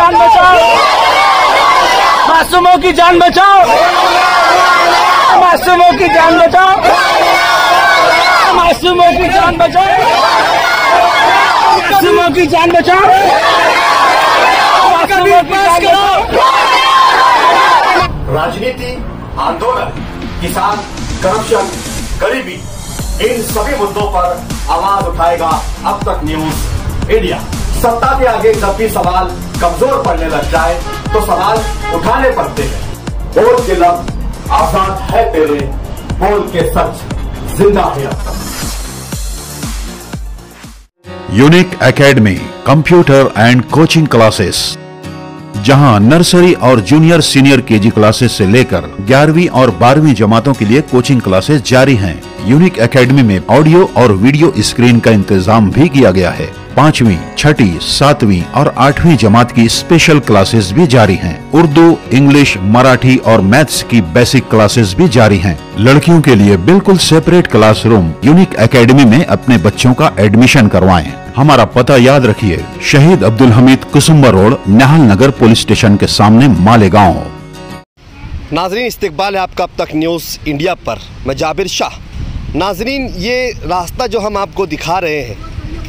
जान बचाओ, मासूमों की जान बचाओ, मासूमों की जान बचाओ, मासूमों की जान बचाओ, मासूमों की जान बचाओ, मासूमों की जान बचाओ। राजनीति, आंदोलन, किसान, करप्शन, गरीबी, इन सभी मुद्दों पर आवाज उठाएगा अब तक न्यूज इंडिया। सत्ता के आगे जब भी सवाल कमजोर पड़ने लग जाए तो सवाल उठाने पड़ते हैं। बोल के लफ्ज आजाद है तेरे, बोल के सच जिंदा है अब तक। Unique academy computer and coaching classes, जहां नर्सरी और जूनियर सीनियर केजी क्लासेस से लेकर 11वीं और 12वीं जमातों के लिए कोचिंग क्लासेस जारी हैं। यूनिक एकेडमी में ऑडियो और वीडियो स्क्रीन का इंतजाम भी किया गया है। 5वीं, 6ठी, 7वीं और 8वीं जमात की स्पेशल क्लासेस भी जारी हैं। उर्दू, इंग्लिश, मराठी और मैथ्स की बेसिक क्लासेस भी जारी हैं। लड़कियों के लिए बिल्कुल सेपरेट क्लासरूम। यूनिक एकेडमी में अपने बच्चों का एडमिशन करवाएं। हमारा पता याद रखिए, शहीद अब्दुल हमीद कुसुम्बा रोड, निहाल नगर पुलिस स्टेशन के सामने, मालेगांव। नाजरीन, इस्तकबाल है आपका अब तक न्यूज़ इंडिया पर। मैं जाबिर शाह। नाजरीन, ये रास्ता जो हम आपको दिखा रहे हैं,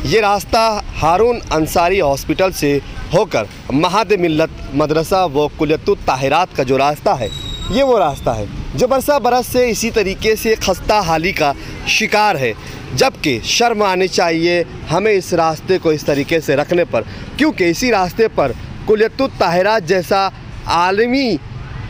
ये रास्ता हारून अंसारी हॉस्पिटल से होकर महाद मिल्लत मदरसा व कुल्यतुत ताहिरात का जो रास्ता है, ये वो रास्ता है जो बरसा बरस से इसी तरीके से खस्ता हाली का शिकार है। जबकि शर्म आनी चाहिए हमें इस रास्ते को इस तरीके से रखने पर, क्योंकि इसी रास्ते पर कुल्यतुत ताहिरात जैसा आलमी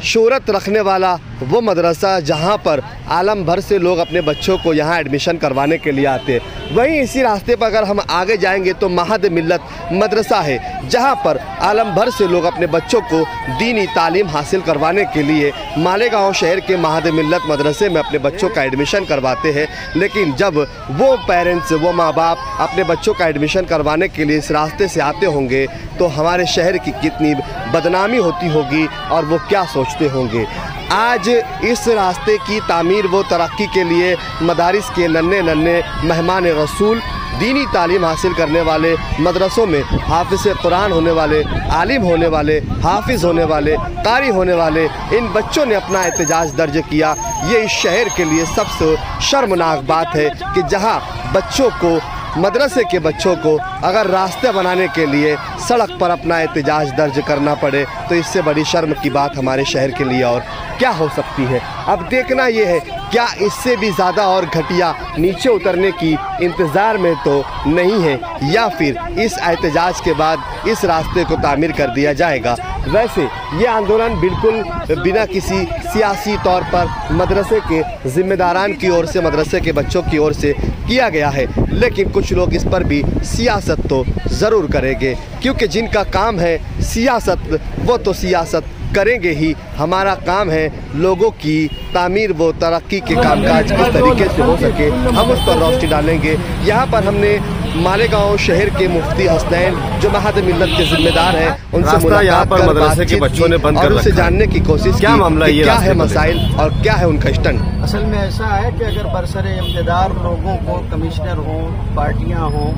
शोहरत रखने वाला वो मदरसा, जहाँ पर आलम भर से लोग अपने बच्चों को यहाँ एडमिशन करवाने के लिए आते हैं। वहीं इसी रास्ते पर अगर हम आगे जाएंगे तो महाद मिल्लत मदरसा है, जहाँ पर आलम भर से लोग अपने बच्चों को दीनी तालीम हासिल करवाने के लिए मालेगांव शहर के महाद मिल्लत मदरसे में अपने बच्चों का एडमिशन करवाते हैं। लेकिन जब वो पेरेंट्स, वो माँ बाप अपने बच्चों का एडमिशन करवाने के लिए इस रास्ते से आते होंगे तो हमारे शहर की कितनी बदनामी होती होगी और वो क्या सोचते होंगे। आज इस रास्ते की तामीर व तरक्की के लिए मदारिस के नन्हे नन्हे मेहमान रसूल, दीनी तालीम हासिल करने वाले मदरसों में हाफिज़ कुरान होने वाले, आलिम होने वाले, हाफिज़ होने वाले, कारी होने वाले इन बच्चों ने अपना एहतजाज दर्ज किया। ये इस शहर के लिए सबसे शर्मनाक बात है कि जहां बच्चों को, मदरसे के बच्चों को अगर रास्ते बनाने के लिए सड़क पर अपना एहतजाज दर्ज करना पड़े तो इससे बड़ी शर्म की बात हमारे शहर के लिए और क्या हो सकती है। अब देखना ये है, क्या इससे भी ज़्यादा और घटिया नीचे उतरने की इंतज़ार में तो नहीं है, या फिर इस एहतजाज के बाद इस रास्ते को तामीर कर दिया जाएगा। वैसे ये आंदोलन बिल्कुल बिना किसी सियासी तौर पर मदरसे के ज़िम्मेदारान की ओर से, मदरसे के बच्चों की ओर से किया गया है, लेकिन कुछ लोग इस पर भी सियासत तो ज़रूर करेंगे, क्योंकि जिनका काम है सियासत वो तो सियासत करेंगे ही। हमारा काम है लोगों की तामीर व तरक्की के कामकाज किस तरीके से हो सके, हम उस पर रोशनी डालेंगे। यहाँ पर हमने मालेगांव शहर के मुफ्ती हसनैन, जो महाद मिल्लत के जिम्मेदार हैं, उनसे मुलाकात कर मदरसे के बच्चों ने बंद और उनसे जानने की कोशिश की क्या मामला, क्या है मसाइल और क्या है उनका स्टंट। असल में ऐसा है कि अगर बरसरे इक़्तिदार लोगों को, कमिश्नर हों, पार्टियां हों,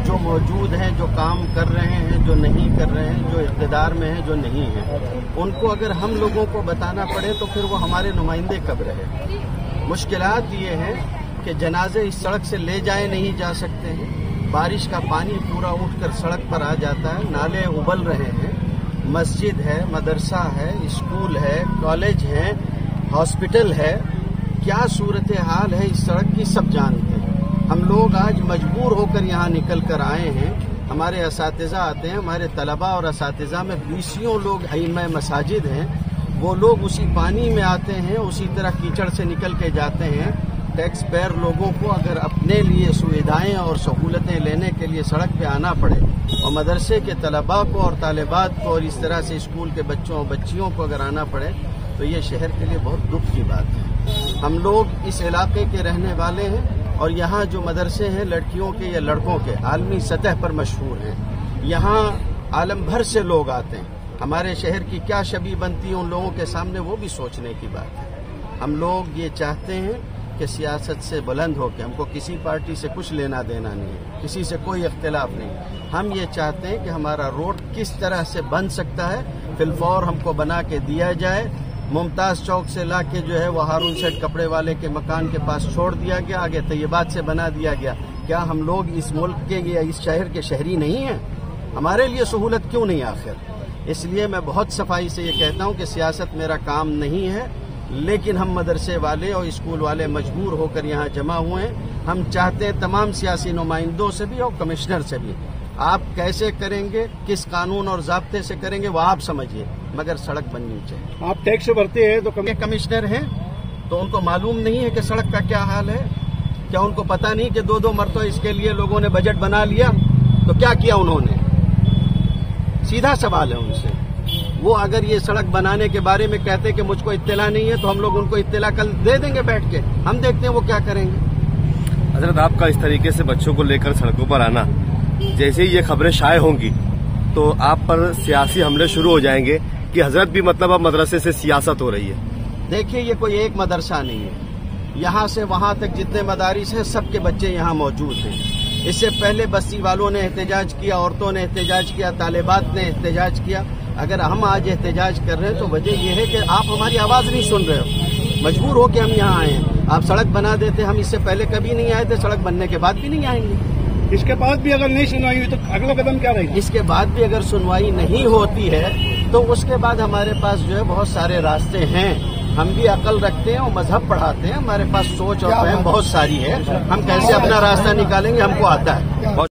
जो मौजूद हैं, जो काम कर रहे हैं, जो नहीं कर रहे हैं, जो इक़्तिदार में हैं, जो नहीं हैं, उनको अगर हम लोगों को बताना पड़े तो फिर वो हमारे नुमाइंदे कब रहे। मुश्किलात ये हैं कि जनाजे इस सड़क से ले जाए नहीं जा सकते हैं, बारिश का पानी पूरा उठकर सड़क पर आ जाता है, नाले उबल रहे हैं, मस्जिद है, मदरसा है, स्कूल है, कॉलेज है, हॉस्पिटल है, क्या सूरत हाल है इस सड़क की सब जानते हैं। हम लोग आज मजबूर होकर यहाँ निकल कर आए हैं। हमारे असातिज़ा आते हैं, हमारे तलबा और असातिज़ा में 20 लोग अइम्मा मसाजिद हैं, वो लोग उसी पानी में आते हैं, उसी तरह कीचड़ से निकल के जाते हैं। टैक्स पेयर लोगों को अगर अपने लिए सुविधाएं और सहूलतें लेने के लिए सड़क पे आना पड़े और मदरसे के तलबा को और तालिबात को और इस तरह से स्कूल के बच्चों और बच्चियों को अगर आना पड़े तो ये शहर के लिए बहुत दुख की बात है। हम लोग इस इलाके के रहने वाले हैं और यहाँ जो मदरसे हैं लड़कियों के या लड़कों के आलमी सतह पर मशहूर हैं। यहाँ आलम भर से लोग आते हैं। हमारे शहर की क्या छवि बनती है उन लोगों के सामने, वो भी सोचने की बात है। हम लोग ये चाहते हैं कि सियासत से बुलंद होकर हमको किसी पार्टी से कुछ लेना देना नहीं है, किसी से कोई इख्तिलाफ नहीं। हम ये चाहते हैं कि हमारा रोड किस तरह से बन सकता है, फिलफौर हमको बना के दिया जाए। मुमताज चौक से लाके जो है वो हारून सेठ कपड़े वाले के मकान के पास छोड़ दिया गया, आगे तैयबात से बना दिया गया। क्या हम लोग इस मुल्क के या इस शहर के शहरी नहीं हैं? हमारे लिए सहूलत क्यों नहीं आखिर? इसलिए मैं बहुत सफाई से ये कहता हूँ कि सियासत मेरा काम नहीं है, लेकिन हम मदरसे वाले और स्कूल वाले मजबूर होकर यहाँ जमा हुए हैं। हम चाहते हैं तमाम सियासी नुमाइंदों से भी और कमिश्नर से भी, आप कैसे करेंगे, किस कानून और ज़ाब्ते से करेंगे वो आप समझिए, मगर सड़क बननी चाहिए। आप टैक्स भरते हैं तो कमिश्नर हैं तो उनको मालूम नहीं है कि सड़क का क्या हाल है? क्या उनको पता नहीं कि 2-2 मरतबा इसके लिए लोगों ने बजट बना लिया? तो क्या किया उन्होंने? सीधा सवाल है उनसे। वो अगर ये सड़क बनाने के बारे में कहते कि मुझको इत्तला नहीं है तो हम लोग उनको इत्तला कल दे देंगे बैठ के, हम देखते हैं वो क्या करेंगे। हजरत, आपका इस तरीके से बच्चों को लेकर सड़कों पर आना, जैसे ही ये खबरें शाये होंगी तो आप पर सियासी हमले शुरू हो जाएंगे कि हजरत भी मतलब अब मदरसे से सियासत हो रही है। देखिए, ये कोई एक मदरसा नहीं है, यहाँ से वहाँ तक जितने मदारिस हैं सबके बच्चे यहाँ मौजूद हैं। इससे पहले बस्ती वालों ने एहतजाज किया, औरतों ने एहतजाज किया, तालिबात ने एहतजाज किया। अगर हम आज एहतजाज कर रहे हैं तो वजह यह है कि आप हमारी आवाज़ नहीं सुन रहे हो, मजबूर हो के हम यहाँ आए हैं। आप सड़क बना देते, हम इससे पहले कभी नहीं आए थे, सड़क बनने के बाद भी नहीं आएंगे। इसके बाद भी अगर नहीं सुनवाई हुई तो अगला कदम क्या रहेगा? इसके बाद भी अगर सुनवाई नहीं होती है तो उसके बाद हमारे पास जो है बहुत सारे रास्ते हैं। हम भी अकल रखते हैं और मजहब पढ़ाते हैं, हमारे पास सोच और फहम बहुत सारी है। हम कैसे अपना रास्ता निकालेंगे हमको आता है।